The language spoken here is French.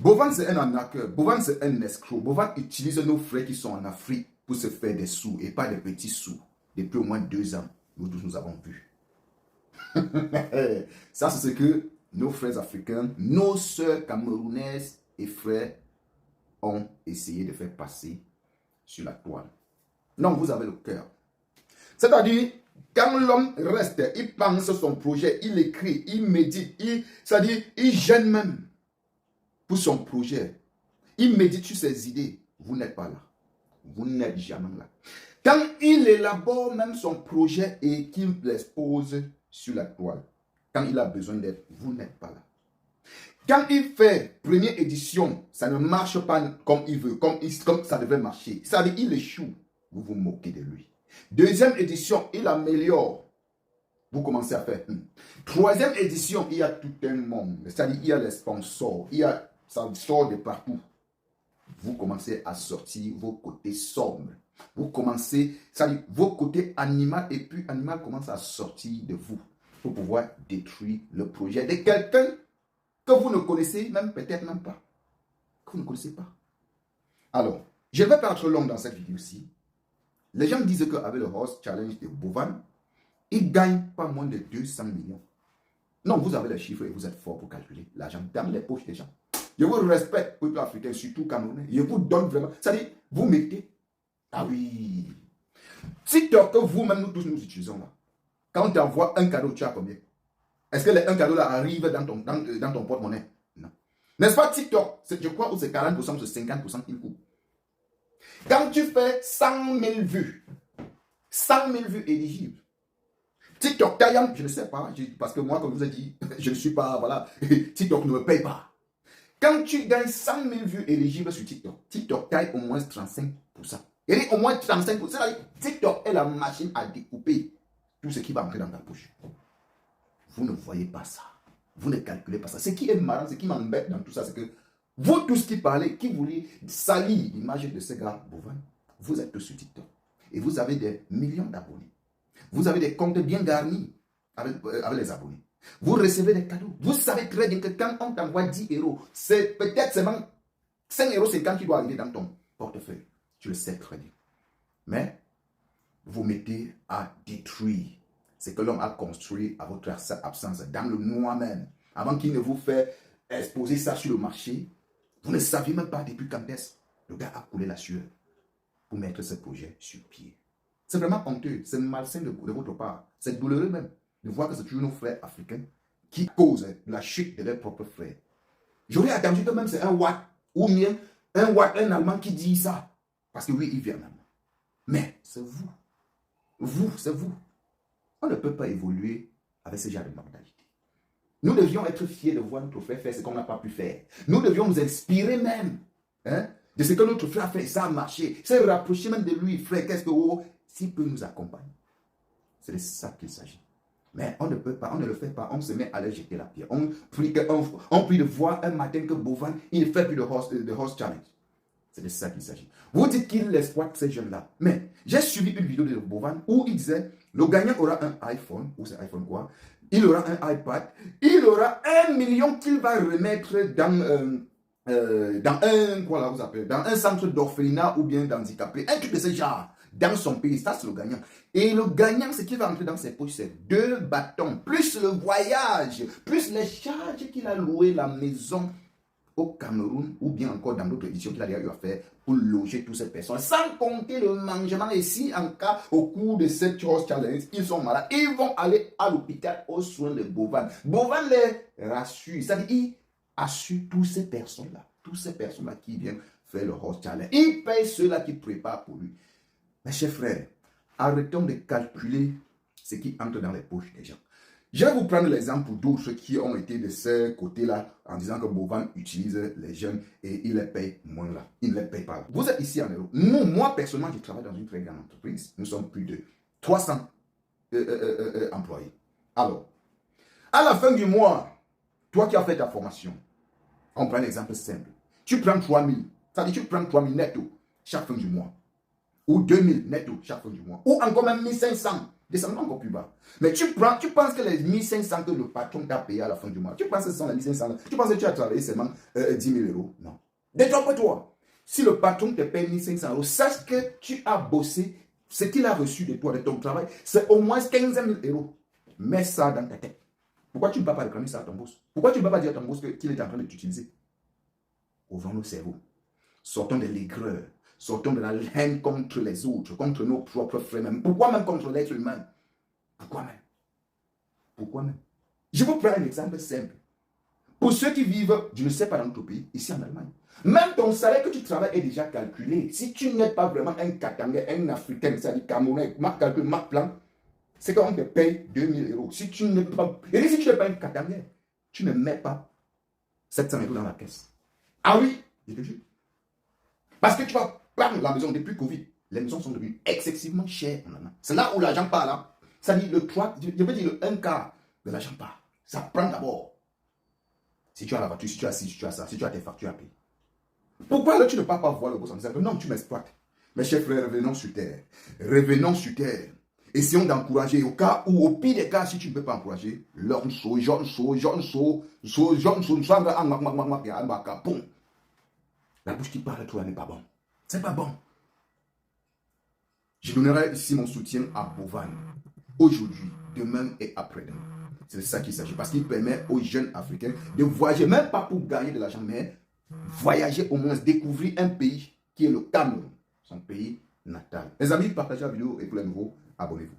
Bovan, c'est un arnaqueur. Bovan, c'est un escroc. Bovan utilise nos frères qui sont en Afrique pour se faire des sous et pas des petits sous. Depuis au moins 2 ans, nous tous nous avons vu. Ça, c'est ce que nos frères africains, nos sœurs camerounaises et frères ont essayé de faire passer sur la toile. Non, vous avez le cœur. C'est-à-dire, quand l'homme reste, il pense son projet, il écrit, il médite, c'est-à-dire, il gêne même pour son projet. Il médite sur ses idées. Vous n'êtes pas là. Vous n'êtes jamais là. Quand il élabore même son projet et qu'il l'expose sur la toile, quand il a besoin d'aide, vous n'êtes pas là. Quand il fait première édition, ça ne marche pas comme il veut, comme ça devait marcher. C'est-à-dire, il échoue. Vous vous moquez de lui. Deuxième édition, il améliore. Vous commencez à faire. Troisième édition, il y a tout un monde. C'est-à-dire, il y a les sponsors. Ça sort de partout. Vous commencez à sortir vos côtés sombres. Vous commencez, c'est-à-dire, vos côtés animaux, et puis animal commence à sortir de vous pour pouvoir détruire le projet de quelqu'un que vous ne connaissez même peut-être même pas. Que vous ne connaissez pas. Alors, je ne vais pas être long dans cette vidéo-ci. Les gens disent qu'avec le Horse Challenge de Bovan, ils ne gagnent pas moins de 200 millions. Non, vous avez les chiffres et vous êtes fort pour calculer l'argent dans les poches des gens. Je vous respecte, peuple africain, surtout camerounais. Je vous donne vraiment. C'est-à-dire, vous mettez. Ah oui. TikTok que vous-même, nous tous, nous utilisons là. Quand on t'envoie un cadeau, tu as combien? Est-ce que un cadeau là arrive dans ton porte-monnaie? Non. N'est-ce pas TikTok? Je crois que c'est 40% ou c'est 50% qu'il coupe. Quand tu fais 100 000 vues, 100 000 vues éligibles, TikTok, Tayam, je ne sais pas, parce que moi, comme je vous ai dit, je ne suis pas, voilà, TikTok ne me paye pas. Quand tu gagnes 100 000 vues éligibles sur TikTok, TikTok taille au moins 35%. Et au moins 35%, TikTok est la machine à découper tout ce qui va entrer dans ta poche. Vous ne voyez pas ça. Vous ne calculez pas ça. Ce qui est marrant, ce qui m'embête dans tout ça, c'est que vous tous qui parlez, qui voulez salir l'image de ce gars Bovan, vous êtes tous sur TikTok. Et vous avez des millions d'abonnés. Vous avez des comptes bien garnis avec les abonnés. Vous recevez des cadeaux. Vous savez très bien que quand on t'envoie 10 euros, c'est peut-être seulement 5,50 euros qui doit arriver dans ton portefeuille. Tu le sais très bien. Mais vous mettez à détruire ce que l'homme a construit à votre absence, dans le noir même. Avant qu'il ne vous fait exposer ça sur le marché, vous ne saviez même pas depuis quand est-ce le gars a coulé la sueur pour mettre ce projet sur pied. C'est vraiment honteux, c'est malsain de votre part. C'est douloureux même de voir que c'est toujours nos frères africains qui causent la chute de leurs propres frères. J'aurais attendu que même c'est un Watt ou bien un Allemand qui dit ça. Parce que oui, il vient même. Mais c'est vous. Vous, c'est vous. On ne peut pas évoluer avec ce genre de mentalité. Nous devions être fiers de voir notre frère faire ce qu'on n'a pas pu faire. Nous devions nous inspirer même de ce que notre frère a fait. Ça a marché. Se rapprocher même de lui, frère. Qu'est-ce que s'il peut nous accompagner. C'est de ça qu'il s'agit. Mais on ne peut pas, on ne le fait pas. On se met à leur jeter la pierre. On prie de voir un matin que Bovan, il ne fait plus de horse challenge. C'est de ça qu'il s'agit. Vous dites qu'il exploite ces jeunes-là. Mais j'ai suivi une vidéo de Bovan où il disait le gagnant aura un iPhone, ou c'est iPhone quoi, il aura un iPad, il aura 1 million qu'il va remettre dans un, quoi là, vous appelez, dans un centre d'orphelinat ou bien d'handicapés. Un truc de ce genre, dans son pays. Ça, c'est le gagnant. Et le gagnant, ce qui va entrer dans ses poches, c'est 2 bâtons, plus le voyage, plus les charges qu'il a loué la maison au Cameroun ou bien encore dans d'autres éditions qu'il a eu à faire pour loger toutes ces personnes, sans compter le mangement. Et si en cas, au cours de cette Horse Challenge, ils sont malades, ils vont aller à l'hôpital aux soins de Bovan. Bovan les rassure, c'est-à-dire il assure toutes ces personnes-là qui viennent faire le Horse Challenge. Il paye ceux-là qui préparent pour lui. Mes chers frères, arrêtons de calculer ce qui entre dans les poches des gens. Je vais vous prendre l'exemple d'autres qui ont été de ce côté-là en disant que Bovan utilise les jeunes et il les paye moins là. Il ne les paye pas là. Vous êtes ici en Europe. Moi, personnellement, je travaille dans une très grande entreprise. Nous sommes plus de 300 employés. Alors, à la fin du mois, toi qui as fait ta formation, on prend un exemple simple. Tu prends 3 000. Ça veut dire que tu prends 3 000 netto chaque fin du mois. Ou 2 000 netto chaque fin du mois. Ou encore même 1 500. Descendons encore plus bas. Mais tu penses que les 1500 que le patron t'a payé à la fin du mois, tu penses que ce sont les 1500, tu penses que tu as travaillé seulement 10 000 euros? Non. Détrompe-toi. Si le patron te paye 1500 euros, sache que tu as bossé, ce qu'il a reçu de toi, de ton travail, c'est au moins 15 000 euros. Mets ça dans ta tête. Pourquoi tu ne peux pas réclamer ça à ton boss? Pourquoi tu ne peux pas dire à ton boss qu'il est en train de t'utiliser? Ouvrons nos cerveaux. Sortons de l'aigreur. Sortons de la haine contre les autres, contre nos propres frères même. Pourquoi même contre l'être humain? Pourquoi même? Pourquoi même? Je vous prends un exemple simple. Pour ceux qui vivent, je ne sais pas dans notre pays, ici en Allemagne, même ton salaire que tu travailles est déjà calculé. Si tu n'es pas vraiment un Katangais, un Africain, c'est-à-dire Camerounais, calcul, plan, c'est qu'on te paye 2000 euros. Si tu n'es pas, et si tu n'es pas un Katangais, tu ne mets pas 700 euros dans la caisse. Ah oui, je te jure. Parce que tu vas prendre la maison depuis Covid. Les maisons sont devenues excessivement chères en Allemagne. C'est là où l'argent part là. Ça dit le 3, je veux dire le 1 quart de l'argent part. Ça prend d'abord. Si tu as la voiture, si tu as ci, si tu as ça, si tu as tes factures à payer. Pourquoi là tu ne pars pas voir le boss en disant non, tu m'exploites. Mes chers frères, revenons sur terre. Revenons sur terre. Essayons d'encourager au cas où, au pire des cas, si tu ne peux pas encourager, la bouche qui parle, toi, n'est pas bon. C'est pas bon. Je donnerai ici mon soutien à Bovan. Aujourd'hui, demain et après-demain. C'est de ça qu'il s'agit. Parce qu'il permet aux jeunes Africains de voyager, même pas pour gagner de l'argent, mais voyager au moins, découvrir un pays qui est le Cameroun, son pays natal. Les amis, partagez la vidéo et pour les nouveaux, abonnez-vous.